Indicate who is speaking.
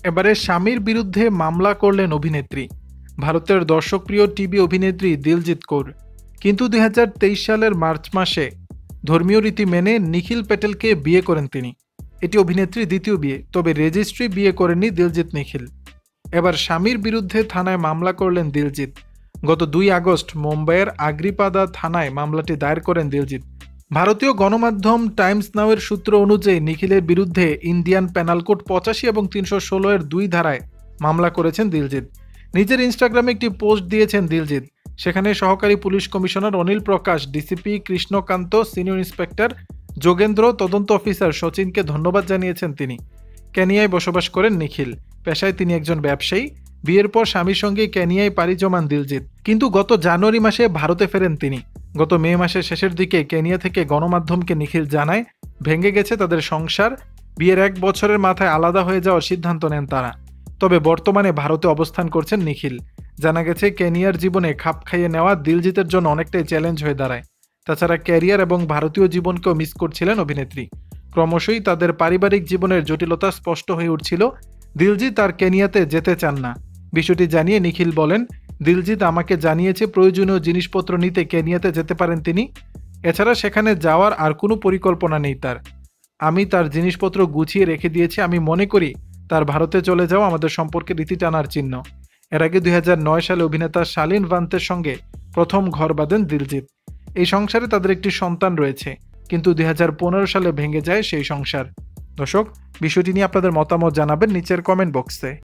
Speaker 1: এবারে স্বামীর বিরুদ্ধে মামলা করলেন অভিনেত্রী। ভারতের দর্শকপ্রিয় টিভি অভিনেত্রী দিলজিৎ কৌর। কিন্তু 2023 সালের মার্চ মাসে ধর্মীয় রীতি মেনে নিখিল প্যাটেলকে বিয়ে করেন তিনি। এটি অভিনেত্রীর দ্বিতীয় বিয়ে, তবে রেজিস্ট্রি বিয়ে করেননি দিলজিৎ নিখিল। এবার স্বামীর বিরুদ্ধে থানায় মামলা করলেন দিলজিৎ। গত 2 আগস্ট মুম্বাইয়ের আগ্রিপাদা থানায় মামলাটি দায়ের করেন দিলজিৎ। ভারতীয় গণমাধ্যম টাইমস নাওয়ের সূত্র অনুযায়ী নিখিলের বিরুদ্ধে ইন্ডিয়ান পেনাল কোড 85 এবং 316 এর 2 ধারায় মামলা করেছেন দিলজিৎ। নিজের ইনস্টাগ্রামে একটি পোস্ট দিয়েছেন দিলজিৎ। সেখানে সহকারী police commissioner Anil Prakash, DCP Krishnakant, senior inspector Yogendra, তদন্ত অফিসার সচিনকে ধন্যবাদ জানিয়েছেন তিনি। কেনিয়ায় বসবাস করেন নিখিল। পেশায় তিনি একজন ব্যবসায়ী। বিয়ের পর স্বামীর সঙ্গে কেনিয়ায় পাড়ি জমান দিলজিৎ। কিন্তু গত জানুয়ারি মাসে ভারতে ফেরেন তিনি। গত মে মাসের শেষের দিকে কেনিয়া থেকে গণমাধ্যমকে নিখিল জানায় ভেঙে গেছে তাদের সংসার। বিয়ের 1 বছরের মাথায় আলাদা হয়ে যাওয়ার সিদ্ধান্ত নেন তারা। তবে বর্তমানে ভারতে অবস্থান করছেন নিখিল। জানা গেছে কেনিয়ার জীবনে খাপ খাইয়ে নেওয়া দিলজিতের জন্য অনেকটাই চ্যালেঞ্জ হয়ে দাঁড়ায়। তাছাড়া ক্যারিয়ার এবং ভারতীয় জীবনকেও মিস করছিলেন অভিনেত্রী। ক্রমশই তাদের পারিবারিক জীবনের জটিলতা স্পষ্ট হয়ে উঠছিল। দিলজিৎ আর কেনিয়াতে যেতে চান না। বিষয়টি জানিয়ে নিখিল বলেন, দিলজিৎ আমাকে জানিয়েছে প্রয়োজনীয় জিনিসপত্র নিতে কেনিয়াতে যেতে পারেন তিনি। এছাড়া সেখানে যাওয়ার আর কোনো পরিকল্পনা নেই তার। আমি তার জিনিসপত্র গুছিয়ে রেখে দিয়েছি। আমি মনে করি তার ভারতে চলে যাওয়া আমাদের সম্পর্কে রীতি টানার চিহ্ন। এর আগে 2009 সালে অভিনেতা শালিন ভান্তের সঙ্গে প্রথম ঘর বাঁধেন দিলজিৎ। এই সংসারে তাদের একটি সন্তান রয়েছে, কিন্তু 2015 সালে ভেঙে যায় সেই সংসার। দর্শক, বিষয়টি নিয়ে আপনাদের মতামত জানাবেন নিচের কমেন্ট বক্সে।